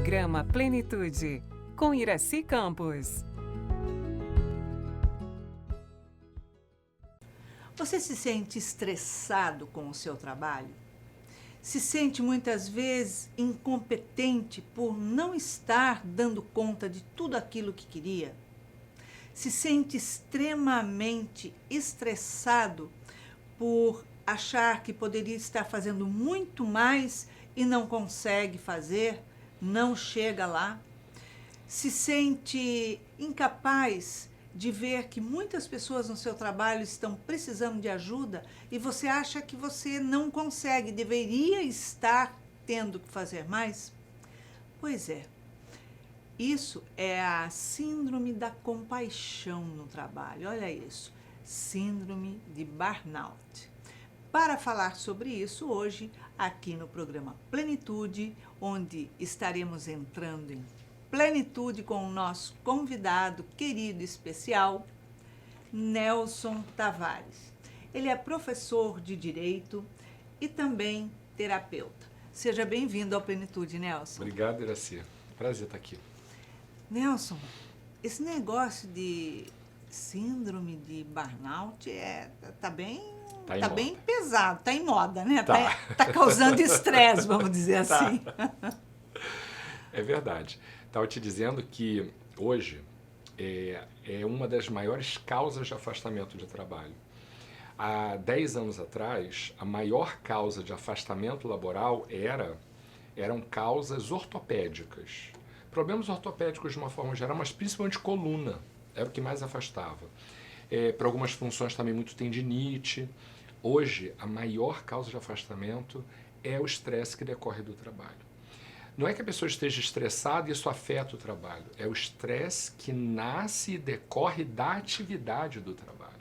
Programa Plenitude, com Iraci Campos. Você se sente estressado com o seu trabalho? Se sente muitas vezes incompetente por não estar dando conta de tudo aquilo que queria? Se sente extremamente estressado por achar que poderia estar fazendo muito mais e não consegue fazer, não chega lá? Se sente incapaz de ver que muitas pessoas no seu trabalho estão precisando de ajuda e você acha que você não consegue, deveria estar tendo que fazer mais? Pois é, isso é a síndrome da compaixão no trabalho. Olha isso, síndrome de burnout. Para falar sobre isso hoje, aqui no programa Plenitude, onde estaremos entrando em plenitude com o nosso convidado querido e especial, Nelson Tavares. Ele é professor de Direito e também terapeuta. Seja bem-vindo ao Plenitude, Nelson. Obrigado, Iraci. Prazer estar aqui. Nelson, esse negócio de síndrome de burnout tá bem pesado, tá em moda, né? Tá causando estresse, vamos dizer assim. É verdade. Estava te dizendo que hoje é uma das maiores causas de afastamento de trabalho. Há 10 anos atrás, a maior causa de afastamento laboral eram causas ortopédicas. Problemas ortopédicos de uma forma geral, mas principalmente coluna, era o que mais afastava. Para algumas funções também muito tendinite. Hoje, a maior causa de afastamento é o estresse que decorre do trabalho. Não é que a pessoa esteja estressada e isso afeta o trabalho. É o estresse que nasce e decorre da atividade do trabalho.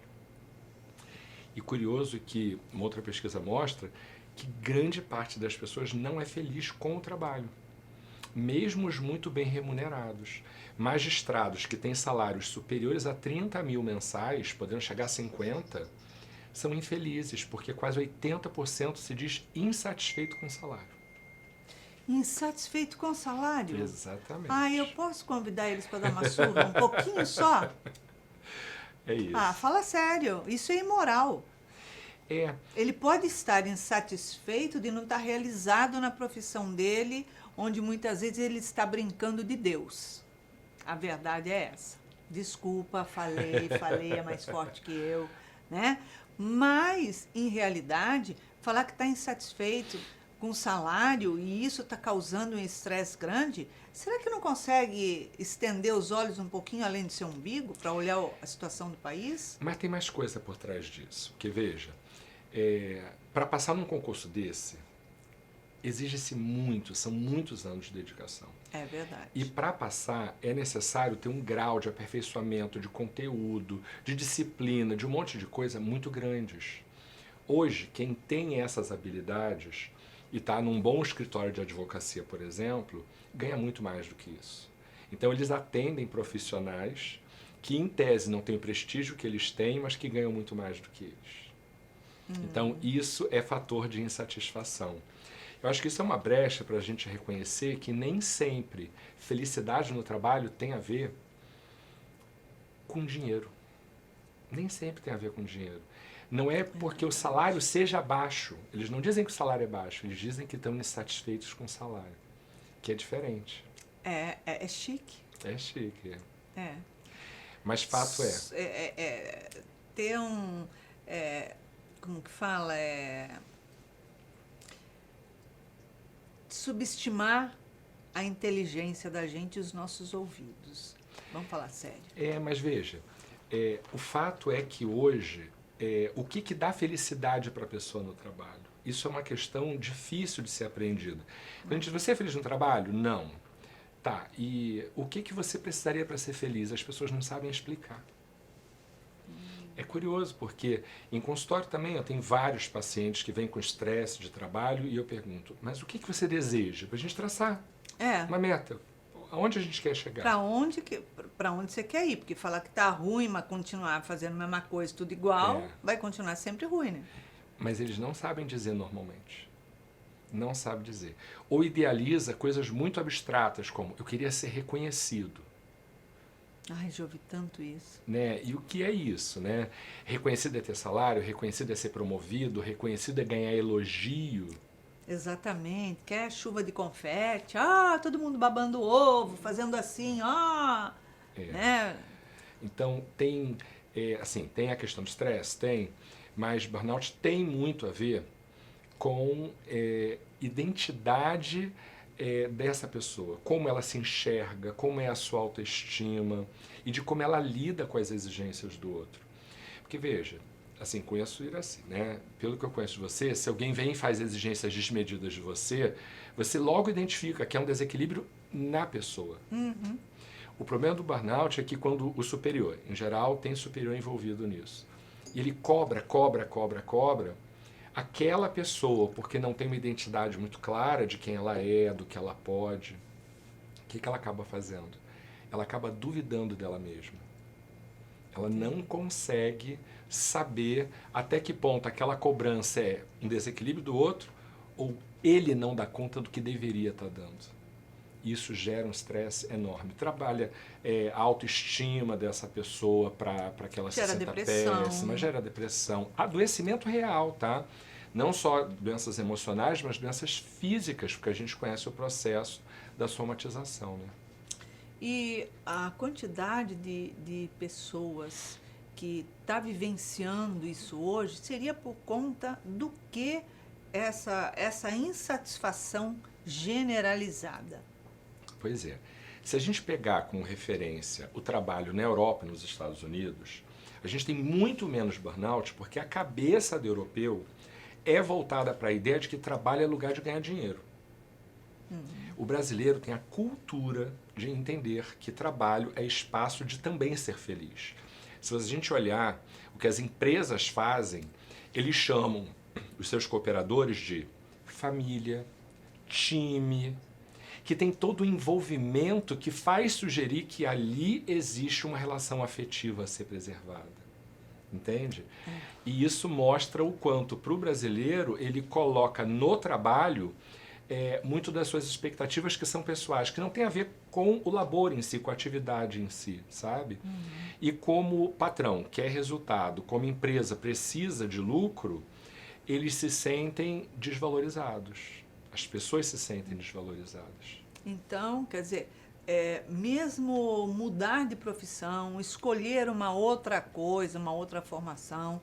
E curioso que uma outra pesquisa mostra que grande parte das pessoas não é feliz com o trabalho. Mesmo os muito bem remunerados. Magistrados que têm salários superiores a 30 mil mensais, podendo chegar a 50, são infelizes, porque quase 80% se diz insatisfeito com o salário. Insatisfeito com o salário? Exatamente. Eu posso convidar eles para dar uma surra um pouquinho só? É isso. Fala sério, isso é imoral. Ele pode estar insatisfeito de não estar realizado na profissão dele, onde muitas vezes ele está brincando de Deus. A verdade é essa. Desculpa, falei, é mais forte que eu, né? Mas, em realidade, falar que está insatisfeito com o salário e isso está causando um estresse grande, será que não consegue estender os olhos um pouquinho além do seu umbigo para olhar a situação do país? Mas tem mais coisa por trás disso. Porque, veja, para passar num concurso desse, exige-se são muitos anos de dedicação. É verdade. E para passar é necessário ter um grau de aperfeiçoamento, de conteúdo, de disciplina, de um monte de coisa muito grandes. Hoje, quem tem essas habilidades e está num bom escritório de advocacia, por exemplo, ganha muito mais do que isso. Então eles atendem profissionais que em tese não têm o prestígio que eles têm, mas que ganham muito mais do que eles. Então isso é fator de insatisfação. Eu acho que isso é uma brecha para a gente reconhecer que nem sempre felicidade no trabalho tem a ver com dinheiro. Nem sempre tem a ver com dinheiro. Não é porque o salário seja baixo. Eles não dizem que o salário é baixo, eles dizem que estão insatisfeitos com o salário, que é diferente. É chique. É chique. É. Mas fato Ter como que fala? Subestimar a inteligência da gente e os nossos ouvidos. Vamos falar sério. Mas veja, o fato é que hoje, o que dá felicidade para a pessoa no trabalho? Isso é uma questão difícil de ser aprendida. Gente, você é feliz no trabalho? Não. Tá, e o que você precisaria para ser feliz? As pessoas não sabem explicar. É curioso, porque em consultório também eu tenho vários pacientes que vêm com estresse de trabalho e eu pergunto, mas o que você deseja? Para a gente traçar uma meta. Aonde a gente quer chegar? Para onde você quer ir? Porque falar que está ruim, mas continuar fazendo a mesma coisa, tudo igual, vai continuar sempre ruim, né? Mas eles não sabem dizer normalmente. Não sabe dizer. Ou idealiza coisas muito abstratas, como eu queria ser reconhecido. Ai, já ouvi tanto isso. Né? E o que é isso? Né? Reconhecido é ter salário, reconhecido é ser promovido, reconhecido é ganhar elogio. Exatamente. Quer chuva de confete? Ah, todo mundo babando ovo, fazendo assim, ah, né? Então, assim, tem a questão do estresse? Tem, mas burnout tem muito a ver com identidade dessa pessoa, como ela se enxerga, como é a sua autoestima e de como ela lida com as exigências do outro. Porque veja, assim, conheço Iraci, né? Pelo que eu conheço de você, se alguém vem e faz exigências desmedidas de você, você logo identifica que é um desequilíbrio na pessoa. Uhum. O problema do burnout é que quando o superior, em geral, tem superior envolvido nisso, e ele cobra, aquela pessoa, porque não tem uma identidade muito clara de quem ela é, do que ela pode, o que ela acaba fazendo? Ela acaba duvidando dela mesma. Ela não consegue saber até que ponto aquela cobrança é um desequilíbrio do outro ou ele não dá conta do que deveria estar dando. Isso gera um estresse enorme. Trabalha a autoestima dessa pessoa para que ela se sinta péssima, gera depressão. Adoecimento real, tá? Não só doenças emocionais, mas doenças físicas, porque a gente conhece o processo da somatização, né? E a quantidade de pessoas que está vivenciando isso hoje seria por conta do que essa insatisfação generalizada. Pois é. Se a gente pegar como referência o trabalho na Europa e nos Estados Unidos, a gente tem muito menos burnout porque a cabeça do europeu é voltada para a ideia de que trabalho é lugar de ganhar dinheiro. O brasileiro tem a cultura de entender que trabalho é espaço de também ser feliz. Se a gente olhar o que as empresas fazem, eles chamam os seus cooperadores de família, time, que tem todo o envolvimento que faz sugerir que ali existe uma relação afetiva a ser preservada. Entende? E isso mostra o quanto, para o brasileiro, ele coloca no trabalho muito das suas expectativas que são pessoais, que não tem a ver com o labor em si, com a atividade em si, sabe? E como patrão quer resultado, como empresa precisa de lucro, eles se sentem desvalorizados. As pessoas se sentem desvalorizadas. Então, quer dizer, mesmo mudar de profissão, escolher uma outra coisa, uma outra formação,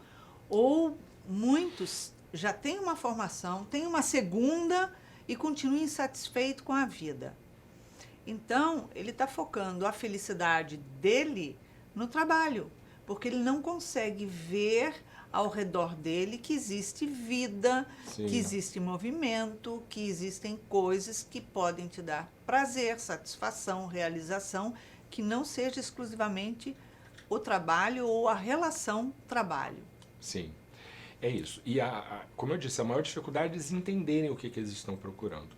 ou muitos já têm uma formação, têm uma segunda e continuam insatisfeitos com a vida. Então, ele está focando a felicidade dele no trabalho, porque ele não consegue ver ao redor dele que existe vida, Sim. que existe movimento, que existem coisas que podem te dar prazer, satisfação, realização, que não seja exclusivamente o trabalho ou a relação trabalho. Sim, é isso. E, como eu disse, a maior dificuldade é eles entenderem o que eles estão procurando.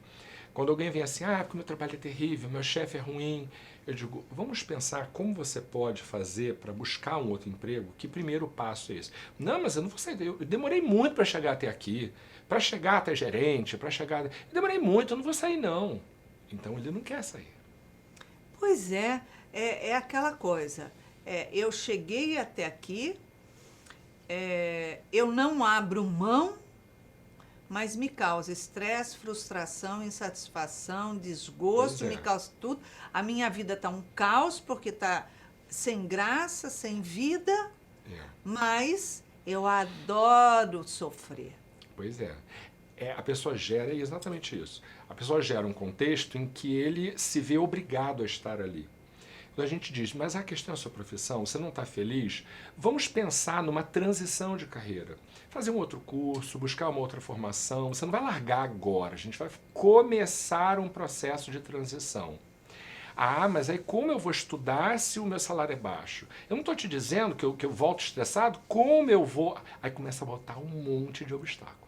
Quando alguém vem assim, porque meu trabalho é terrível, meu chefe é ruim, eu digo, vamos pensar como você pode fazer para buscar um outro emprego? Que primeiro passo é esse? Não, mas eu não vou sair, eu demorei muito para chegar até aqui, para chegar até gerente, para chegar... Eu demorei muito, eu não vou sair não. Então ele não quer sair. Pois é aquela coisa, eu cheguei até aqui, eu não abro mão, mas me causa estresse, frustração, insatisfação, desgosto, me causa tudo. A minha vida está um caos porque está sem graça, sem vida, mas eu adoro sofrer. Pois é. A pessoa gera exatamente isso. A pessoa gera um contexto em que ele se vê obrigado a estar ali. Quando a gente diz, mas a questão é a sua profissão, você não está feliz? Vamos pensar numa transição de carreira. Fazer um outro curso, buscar uma outra formação. Você não vai largar agora, a gente vai começar um processo de transição. Mas aí como eu vou estudar se o meu salário é baixo? Eu não estou te dizendo que eu volto estressado, como eu vou... Aí começa a botar um monte de obstáculo.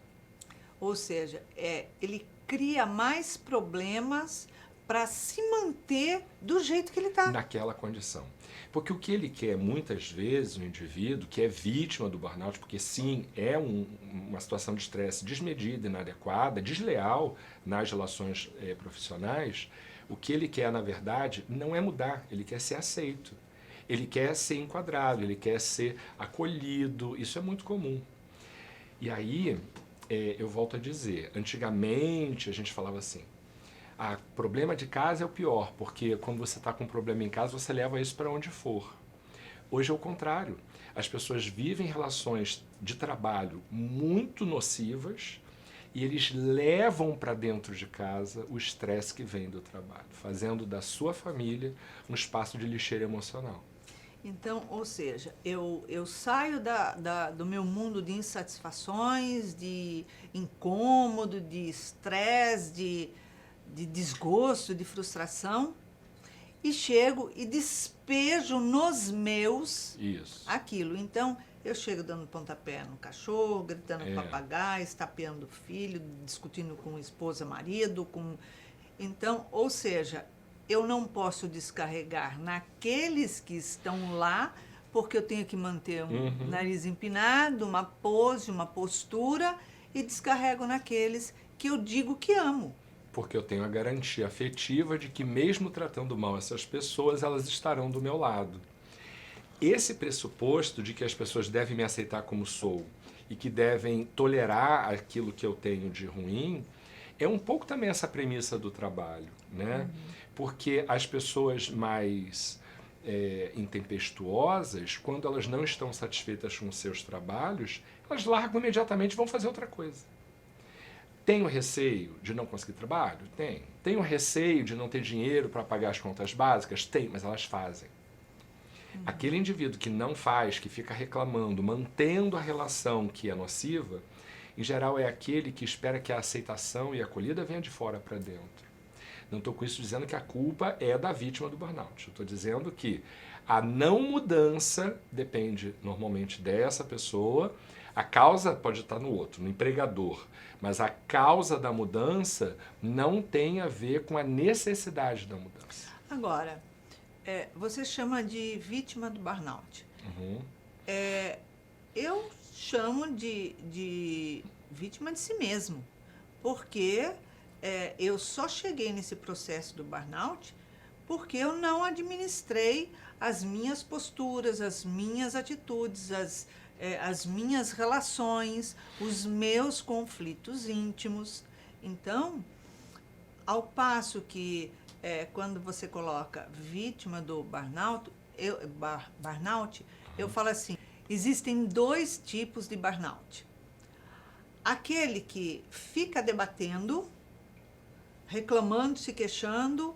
Ou seja, ele cria mais problemas para se manter do jeito que ele está. Naquela condição. Porque o que ele quer, muitas vezes, o indivíduo que é vítima do burnout, porque sim, é uma situação de estresse desmedida, inadequada, desleal nas relações profissionais, o que ele quer, na verdade, não é mudar, ele quer ser aceito. Ele quer ser enquadrado, ele quer ser acolhido, isso é muito comum. E aí, eu volto a dizer, antigamente a gente falava assim, problema de casa é o pior, porque quando você está com um problema em casa, você leva isso para onde for. Hoje é o contrário. As pessoas vivem relações de trabalho muito nocivas e eles levam para dentro de casa o estresse que vem do trabalho, fazendo da sua família um espaço de lixeira emocional. Então, ou seja, eu saio do meu mundo de insatisfações, de incômodo, de estresse, de desgosto, de frustração, e chego e despejo nos meus aquilo. Então, eu chego dando pontapé no cachorro, gritando com o papagaio, estapeando o filho, discutindo com esposa, marido, Então, ou seja, eu não posso descarregar naqueles que estão lá, porque eu tenho que manter um nariz empinado, uma pose, uma postura, e descarrego naqueles que eu digo que amo. Porque eu tenho a garantia afetiva de que mesmo tratando mal essas pessoas, elas estarão do meu lado. Esse pressuposto de que as pessoas devem me aceitar como sou e que devem tolerar aquilo que eu tenho de ruim, é um pouco também essa premissa do trabalho, né? Porque as pessoas mais intempestuosas, quando elas não estão satisfeitas com os seus trabalhos, elas largam imediatamente e vão fazer outra coisa. Tenho receio de não conseguir trabalho? Tem. Tenho receio de não ter dinheiro para pagar as contas básicas? Tem, mas elas fazem. Aquele indivíduo que não faz, que fica reclamando, mantendo a relação que é nociva, em geral é aquele que espera que a aceitação e a acolhida venha de fora para dentro. Não estou com isso dizendo que a culpa é da vítima do burnout. Eu estou dizendo que a não mudança depende normalmente dessa pessoa. A causa pode estar no outro, no empregador, mas a causa da mudança não tem a ver com a necessidade da mudança. Agora, você chama de vítima do burnout. Eu chamo de vítima de si mesmo, porque eu só cheguei nesse processo do burnout porque eu não administrei as minhas posturas, as minhas atitudes, as minhas relações, os meus conflitos íntimos. Então, ao passo que quando você coloca vítima do burnout, eu falo assim, existem 2 tipos de burnout. Aquele que fica debatendo, reclamando, se queixando,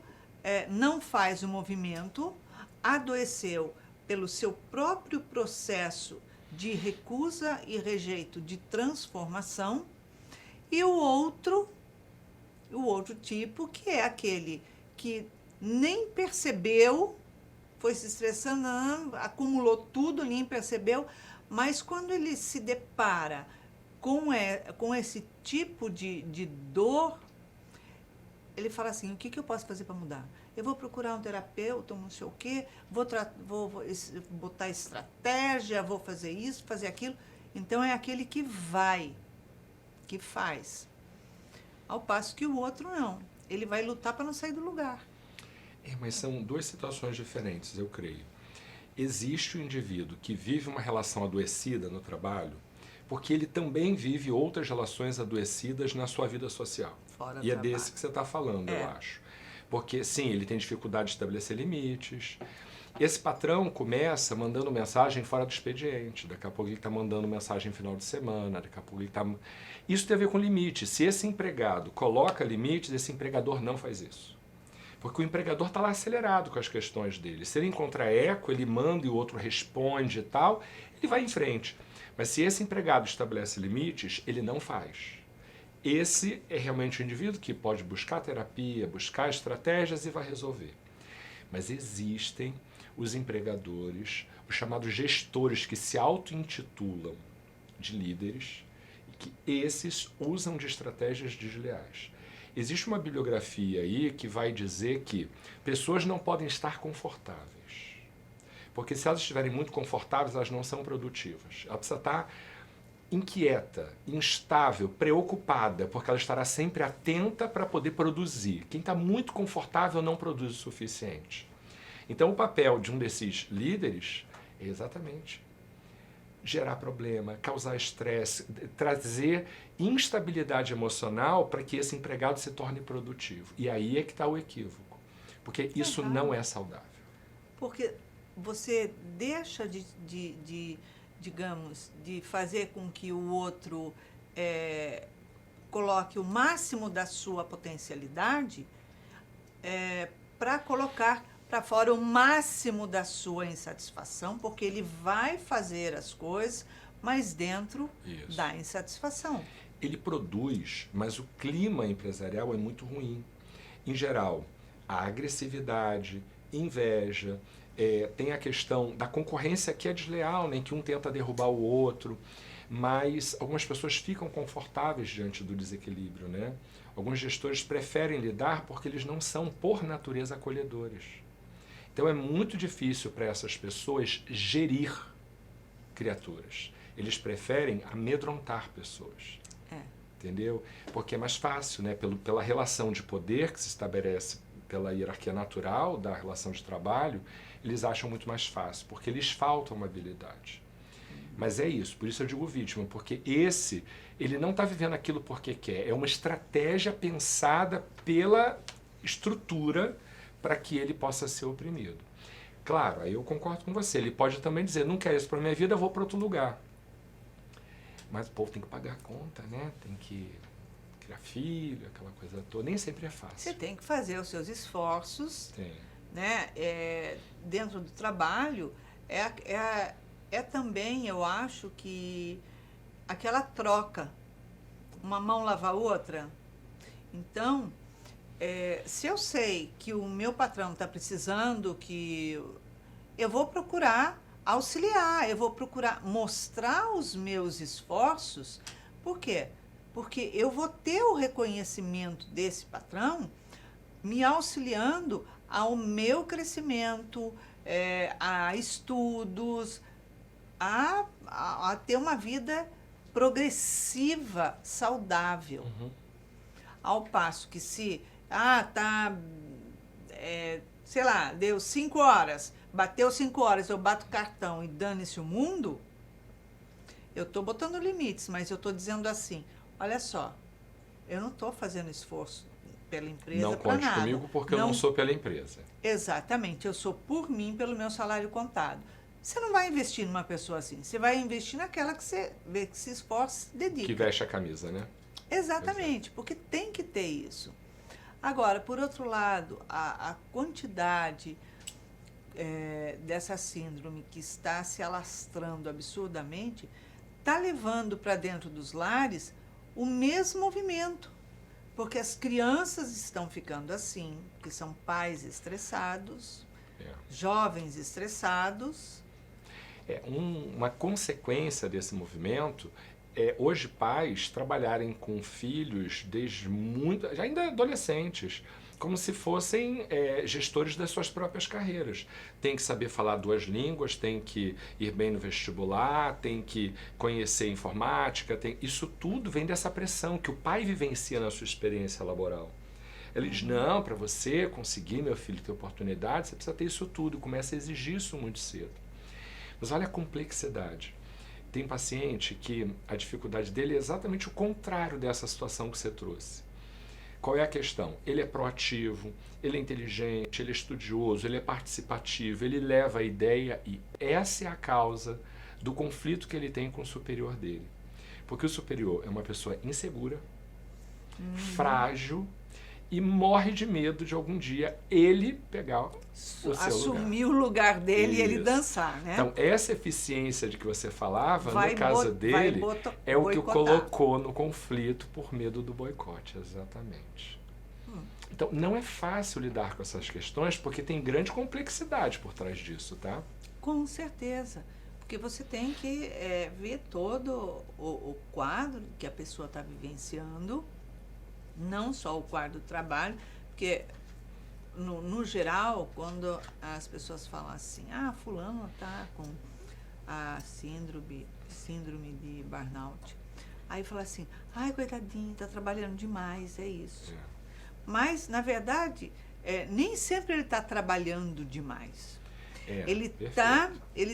não faz o movimento, adoeceu pelo seu próprio processo de recusa e rejeito de transformação, e o outro tipo, que é aquele que nem percebeu, foi se estressando, acumulou tudo, nem percebeu, mas quando ele se depara com esse tipo de dor, ele fala assim, o que eu posso fazer para mudar? Eu vou procurar um terapeuta, não sei o quê, vou botar estratégia, vou fazer isso, fazer aquilo. Então, é aquele que vai, que faz. Ao passo que o outro não. Ele vai lutar para não sair do lugar. Mas são 2 situações diferentes, eu creio. Existe o indivíduo que vive uma relação adoecida no trabalho, porque ele também vive outras relações adoecidas na sua vida social. Fora e é trabalho. desse que você está falando, eu acho. Porque, sim, ele tem dificuldade de estabelecer limites. Esse patrão começa mandando mensagem fora do expediente. Daqui a pouco ele está mandando mensagem no final de semana. Daqui a pouco ele está... Isso tem a ver com limite. Se esse empregado coloca limites, esse empregador não faz isso. Porque o empregador está lá acelerado com as questões dele. Se ele encontra eco, ele manda e o outro responde e tal, ele vai em frente. Mas se esse empregado estabelece limites, ele não faz. Esse é realmente o indivíduo que pode buscar terapia, buscar estratégias e vai resolver. Mas existem os empregadores, os chamados gestores que se auto-intitulam de líderes, e que esses usam de estratégias desleais. Existe uma bibliografia aí que vai dizer que pessoas não podem estar confortáveis. Porque se elas estiverem muito confortáveis, elas não são produtivas. Ela precisa estar inquieta, instável, preocupada, porque ela estará sempre atenta para poder produzir. Quem está muito confortável não produz o suficiente. Então, o papel de um desses líderes é exatamente gerar problema, causar estresse, trazer instabilidade emocional para que esse empregado se torne produtivo. E aí é que está o equívoco, porque isso não é saudável. Porque você deixa digamos, de fazer com que o outro coloque o máximo da sua potencialidade para colocar para fora o máximo da sua insatisfação, porque ele vai fazer as coisas, mas dentro da insatisfação. Ele produz, mas o clima empresarial é muito ruim. Em geral, a agressividade, inveja, tem a questão da concorrência que é desleal, né, em que um tenta derrubar o outro, mas algumas pessoas ficam confortáveis diante do desequilíbrio, né? Alguns gestores preferem lidar porque eles não são, por natureza, acolhedores. Então é muito difícil para essas pessoas gerir criaturas. Eles preferem amedrontar pessoas. Entendeu? Porque é mais fácil, né? Pela relação de poder que se estabelece pela hierarquia natural da relação de trabalho, eles acham muito mais fácil, porque lhes falta uma habilidade. Mas é isso, por isso eu digo vítima, porque ele não está vivendo aquilo porque quer, é uma estratégia pensada pela estrutura para que ele possa ser oprimido. Claro, aí eu concordo com você, ele pode também dizer, não quero isso para a minha vida, eu vou para outro lugar. Mas o povo tem que pagar a conta, né? Tem que criar filho, aquela coisa toda, nem sempre é fácil. Você tem que fazer os seus esforços, Tem. né? Dentro do trabalho, também, eu acho que aquela troca, uma mão lava a outra. Então, se eu sei que o meu patrão está precisando, que eu vou procurar auxiliar, eu vou procurar mostrar os meus esforços. Por quê? Porque eu vou ter o reconhecimento desse patrão me auxiliando ao meu crescimento, a estudos, a ter uma vida progressiva, saudável. Uhum. Ao passo que sei lá, deu 5 horas, bateu 5 horas, eu bato cartão e dane-se o mundo, eu estou botando limites, mas eu estou dizendo assim, olha só, eu não estou fazendo esforço pela empresa para nada. Não conte comigo porque eu não sou pela empresa. Exatamente, eu sou por mim, pelo meu salário contado. Você não vai investir numa pessoa assim, você vai investir naquela que você vê que se esforça, se dedica. Que veste a camisa, né? Exatamente, porque tem que ter isso. Agora, por outro lado, a quantidade dessa síndrome que está se alastrando absurdamente está levando para dentro dos lares o mesmo movimento, porque as crianças estão ficando assim, que são pais estressados, jovens estressados. Uma consequência desse movimento hoje pais trabalharem com filhos desde muito, ainda adolescentes, como se fossem gestores das suas próprias carreiras. Tem que saber falar 2 línguas, tem que ir bem no vestibular, tem que conhecer informática, isso tudo vem dessa pressão que o pai vivencia na sua experiência laboral. Ele diz, não, para você conseguir, meu filho, ter oportunidade, você precisa ter isso tudo, começa a exigir isso muito cedo. Mas olha a complexidade. Tem paciente que a dificuldade dele é exatamente o contrário dessa situação que você trouxe. Qual é a questão? Ele é proativo, ele é inteligente, ele é estudioso, ele é participativo, ele leva a ideia e essa é a causa do conflito que ele tem com o superior dele. Porque o superior é uma pessoa insegura, frágil e morre de medo de algum dia ele pegar o seu lugar. Assumir o lugar dele e ele dançar, né? Então, essa eficiência de que você falava, no caso dele, é o que o colocou no conflito por medo do boicote, exatamente. Então, não é fácil lidar com essas questões, porque tem grande complexidade por trás disso, tá? Com certeza, porque você tem que ver todo o quadro que a pessoa está vivenciando Não só o quadro do trabalho, porque no geral, quando as pessoas falam assim, fulano está com a síndrome de burnout. Aí fala assim, coitadinho, está trabalhando demais, é isso. É. Mas, na verdade, nem sempre ele está trabalhando demais. Ele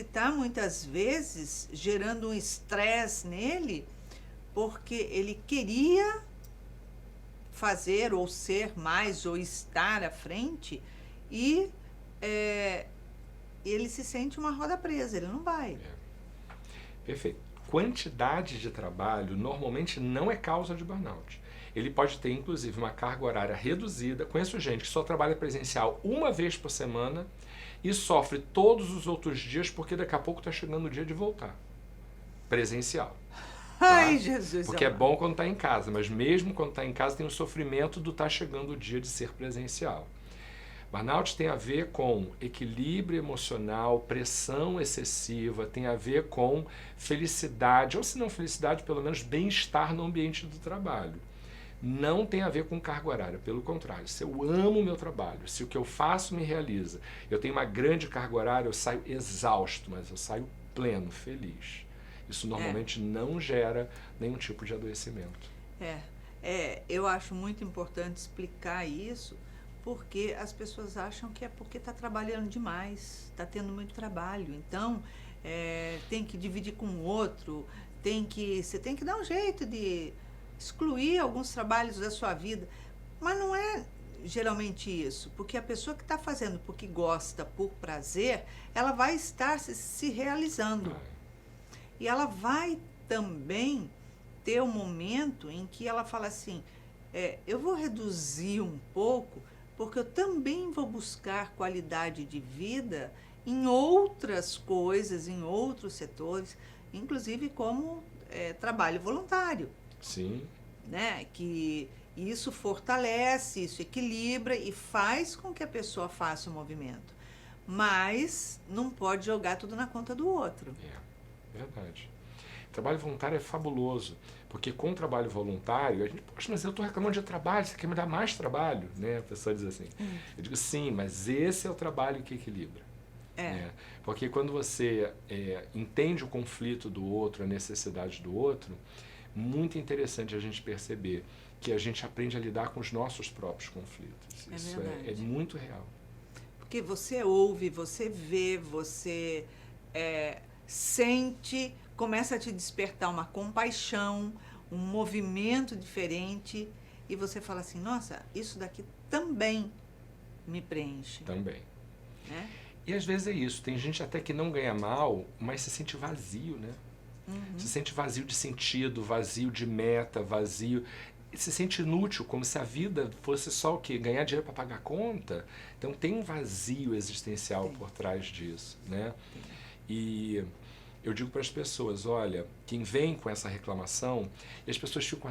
tá muitas vezes gerando um estresse nele porque ele queria fazer ou ser mais ou estar à frente e ele se sente uma roda presa, ele não vai. Perfeito. Quantidade de trabalho normalmente não é causa de burnout. Ele pode ter, inclusive, uma carga horária reduzida. Conheço gente que só trabalha presencial uma vez por semana e sofre todos os outros dias porque daqui a pouco está chegando o dia de voltar. Presencial. Ai, Jesus. Porque é bom quando está em casa, mas mesmo quando está em casa tem o sofrimento do estar chegando o dia de ser presencial. Burnout tem a ver com equilíbrio emocional, pressão excessiva, tem a ver com felicidade, ou se não felicidade, pelo menos bem-estar no ambiente do trabalho. Não tem a ver com carga horária, pelo contrário. Se eu amo o meu trabalho, se o que eu faço me realiza, eu tenho uma grande carga horária, eu saio exausto, mas eu saio pleno, feliz. Isso normalmente não gera nenhum tipo de adoecimento. Eu acho muito importante explicar isso, porque as pessoas acham que é porque está trabalhando demais, está tendo muito trabalho, então tem que dividir com o outro, você tem que dar um jeito de excluir alguns trabalhos da sua vida, mas não é geralmente isso, porque a pessoa que está fazendo porque gosta, por prazer, ela vai estar se realizando. E ela vai também ter um momento em que ela fala assim, eu vou reduzir um pouco, porque eu também vou buscar qualidade de vida em outras coisas, em outros setores, inclusive como trabalho voluntário. Sim. Né? Que isso fortalece, isso equilibra e faz com que a pessoa faça o movimento. Mas não pode jogar tudo na conta do outro. Verdade. Trabalho voluntário é fabuloso, porque com o trabalho voluntário, a gente, poxa, mas eu estou reclamando de trabalho, você quer me dar mais trabalho? Né? A pessoa diz assim. Eu digo, sim, mas esse é o trabalho que equilibra. Né? Porque quando você entende o conflito do outro, a necessidade do outro, muito interessante a gente perceber que a gente aprende a lidar com os nossos próprios conflitos. Isso é muito real. Porque você ouve, você vê, você sente, começa a te despertar uma compaixão, um movimento diferente, e você fala assim, nossa, isso daqui também me preenche. Também. Né? E às vezes é isso, tem gente até que não ganha mal, mas se sente vazio, né? Se sente vazio de sentido, vazio de meta, vazio... Se sente inútil, como se a vida fosse só o quê? Ganhar dinheiro para pagar conta. Então tem um vazio existencial por trás disso, né? E eu digo para as pessoas, olha, quem vem com essa reclamação, e as pessoas ficam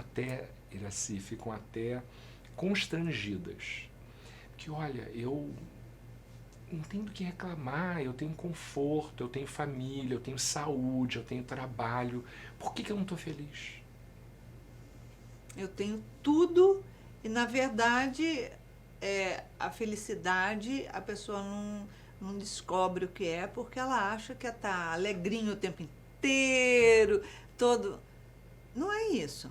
até constrangidas. Porque, olha, eu não tenho do que reclamar, eu tenho conforto, eu tenho família, eu tenho saúde, eu tenho trabalho. Por que eu não estou feliz? Eu tenho tudo e, na verdade, a felicidade a pessoa não descobre o que é porque ela acha que está alegrinho o tempo inteiro, todo... Não é isso,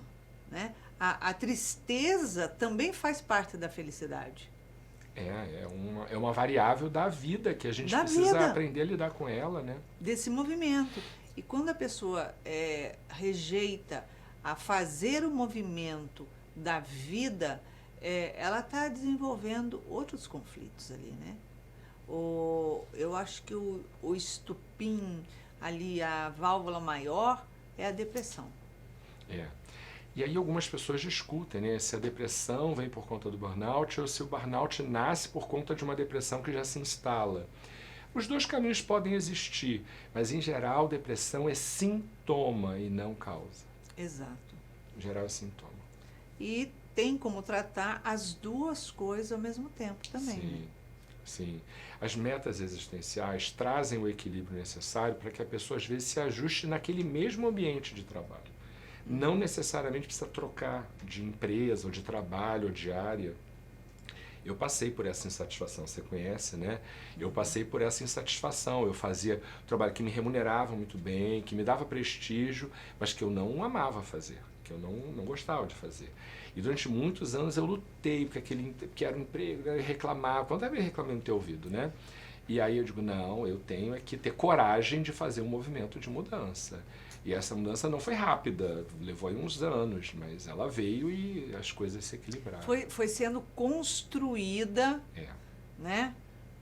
né? A tristeza também faz parte da felicidade. É uma variável da vida que a gente precisa aprender a lidar com ela, né? Desse movimento. E quando a pessoa rejeita a fazer o movimento da vida, ela está desenvolvendo outros conflitos ali, né? Eu acho que o estupim ali, a válvula maior, é a depressão. E aí algumas pessoas discutem, né, se a depressão vem por conta do burnout ou se o burnout nasce por conta de uma depressão que já se instala. Os dois caminhos podem existir, mas em geral depressão é sintoma e não causa. Exato. Em geral é sintoma. E tem como tratar as duas coisas ao mesmo tempo também. Sim, né? sim. As metas existenciais trazem o equilíbrio necessário para que a pessoa às vezes se ajuste naquele mesmo ambiente de trabalho. não necessariamente precisa trocar de empresa, ou de trabalho, ou de área. Eu passei por essa insatisfação, você conhece, né? Eu passei por essa insatisfação. Eu fazia um trabalho que me remunerava muito bem, que me dava prestígio, mas que eu não amava fazer, que eu não gostava de fazer. E durante muitos anos eu lutei porque era um emprego, eu reclamava, quando eu reclamei no teu ouvido, né? E aí eu digo, não, eu tenho que ter coragem de fazer um movimento de mudança. E essa mudança não foi rápida, levou aí uns anos, mas ela veio e as coisas se equilibraram. Foi sendo construída, É. né?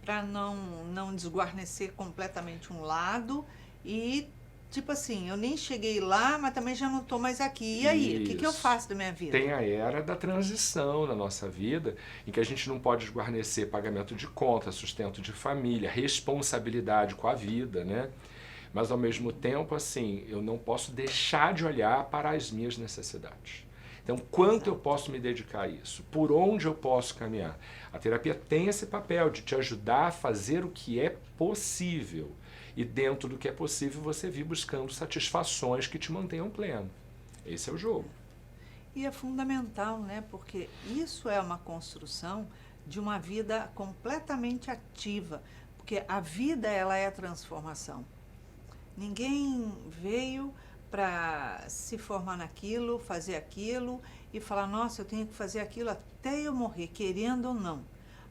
Para não desguarnecer completamente um lado e, tipo assim, eu nem cheguei lá, mas também já não estou mais aqui. E aí, o que eu Isso. faço da minha vida? Tem a era da transição na nossa vida, em que a gente não pode esguarnecer pagamento de conta, sustento de família, responsabilidade com a vida, né? Mas, ao mesmo tempo, assim, eu não posso deixar de olhar para as minhas necessidades. Então, quanto eu posso me dedicar a isso? Por onde eu posso caminhar? A terapia tem esse papel de te ajudar a fazer o que é possível. E dentro do que é possível, você vir buscando satisfações que te mantenham pleno. Esse é o jogo. E é fundamental, né? Porque isso é uma construção de uma vida completamente ativa. Porque a vida, ela é transformação. Ninguém veio para se formar naquilo, fazer aquilo e falar, nossa, eu tenho que fazer aquilo até eu morrer, querendo ou não.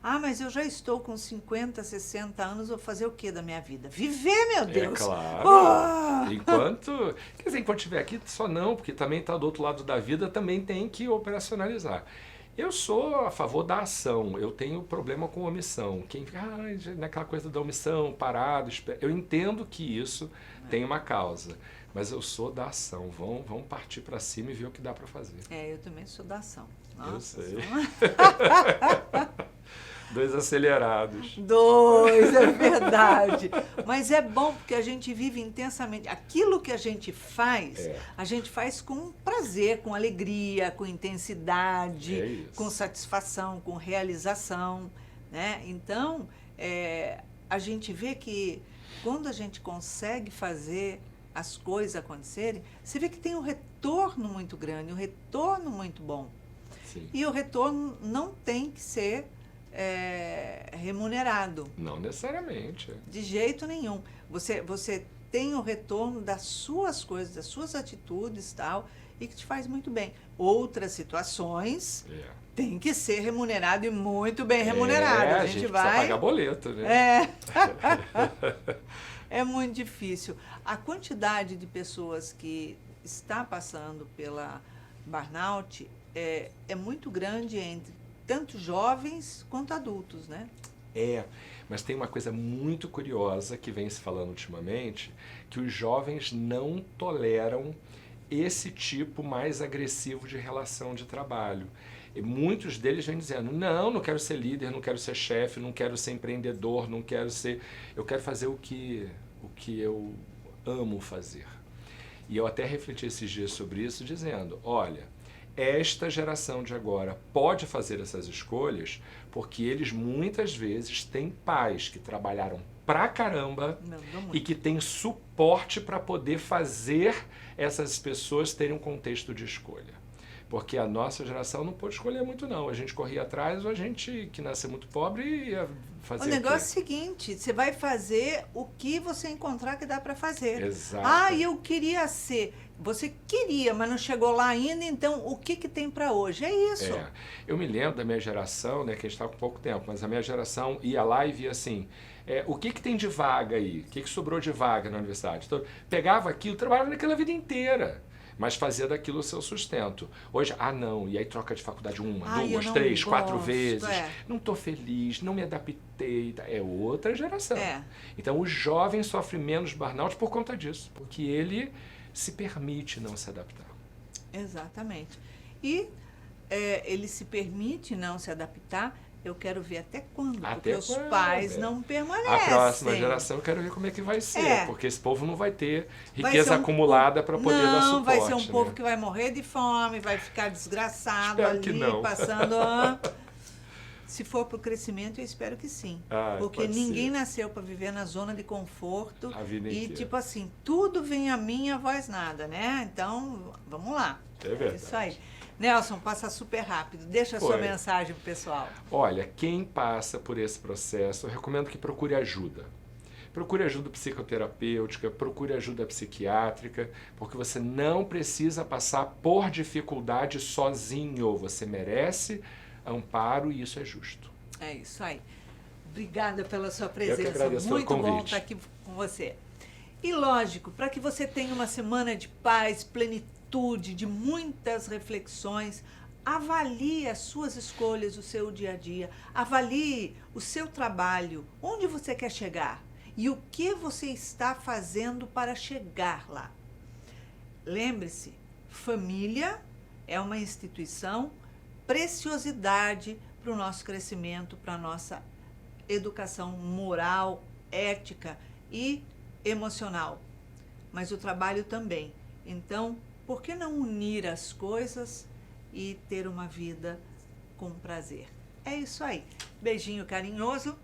Ah, mas eu já estou com 50, 60 anos, vou fazer o que da minha vida? Viver, meu Deus! É claro. Oh! Enquanto estiver aqui, só não, porque também está do outro lado da vida, também tem que operacionalizar. Eu sou a favor da ação, eu tenho problema com omissão. Quem fica naquela coisa da omissão, parado, eu entendo que isso tem uma causa, mas eu sou da ação. Vamos partir para cima e ver o que dá para fazer. Eu também sou da ação. Nossa, eu sei. Dois acelerados. Dois, é verdade. Mas é bom porque a gente vive intensamente. Aquilo que a gente faz com prazer, com alegria, com intensidade, com satisfação, com realização, né? Então, a gente vê que quando a gente consegue fazer as coisas acontecerem, você vê que tem um retorno muito grande, um retorno muito bom. Sim. E o retorno não tem que ser remunerado. Não necessariamente. De jeito nenhum. Você tem o retorno das suas coisas, das suas atitudes e tal, e que te faz muito bem. Outras situações tem que ser remunerado e muito bem remunerado. A gente vai pagar boleto, né? É muito difícil. A quantidade de pessoas que está passando pela burnout é muito grande entre tanto jovens quanto adultos, né? Mas tem uma coisa muito curiosa que vem se falando ultimamente, que os jovens não toleram esse tipo mais agressivo de relação de trabalho. E muitos deles vêm dizendo, não quero ser líder, não quero ser chefe, não quero ser empreendedor, eu quero fazer o que eu amo fazer. E eu até refleti esses dias sobre isso, dizendo, olha, esta geração de agora pode fazer essas escolhas porque eles muitas vezes têm pais que trabalharam pra caramba e que têm suporte para poder fazer essas pessoas terem um contexto de escolha. Porque a nossa geração não pôde escolher muito não. A gente corria atrás ou a gente que nasceu muito pobre ia fazer o negócio é o seguinte, você vai fazer o que você encontrar que dá para fazer. Exato. Eu queria ser... Você queria, mas não chegou lá ainda, então o que tem para hoje? É isso. Eu me lembro da minha geração, né, que a gente está com pouco tempo, mas a minha geração ia lá e via assim, o que tem de vaga aí? O que sobrou de vaga na universidade? Então, pegava aquilo, trabalhava naquela vida inteira, mas fazia daquilo o seu sustento. Hoje, não, e aí troca de faculdade 1, 2, 3, 4 vezes. Não estou feliz, não me adaptei. É outra geração. Então, o jovem sofre menos burnout por conta disso, porque ele se permite não se adaptar. Exatamente. E ele se permite não se adaptar, eu quero ver até quando, porque os pais não permanecem. A próxima geração eu quero ver como é que vai ser, porque esse povo não vai ter riqueza acumulada para poder dar suporte. Não, vai ser um povo que vai morrer de fome, vai ficar desgraçado. Espero ali, que não. passando... Se for para o crescimento, eu espero que sim. Porque pode ninguém ser. nasceu para viver na zona de conforto. A vida E inteira. tipo assim, tudo vem a mim, a voz nada, né? Então, vamos lá. É verdade. Isso aí. Nelson, passa super rápido. Deixa a sua Foi. mensagem pro pessoal. Olha, quem passa por esse processo, eu recomendo que procure ajuda. Procure ajuda psicoterapêutica, procure ajuda psiquiátrica, porque você não precisa passar por dificuldade sozinho. Você merece amparo e isso é justo. É isso aí. Obrigada pela sua Eu que presença. agradeço pelo Muito bom convite. estar aqui com você. E lógico, para que você tenha uma semana de paz, plenitude, de muitas reflexões, avalie as suas escolhas, o seu dia a dia, avalie o seu trabalho, onde você quer chegar e o que você está fazendo para chegar lá. Lembre-se, família é uma instituição, preciosidade para o nosso crescimento, para a nossa educação moral, ética e emocional. Mas o trabalho também. Então, por que não unir as coisas e ter uma vida com prazer? É isso aí. Beijinho carinhoso.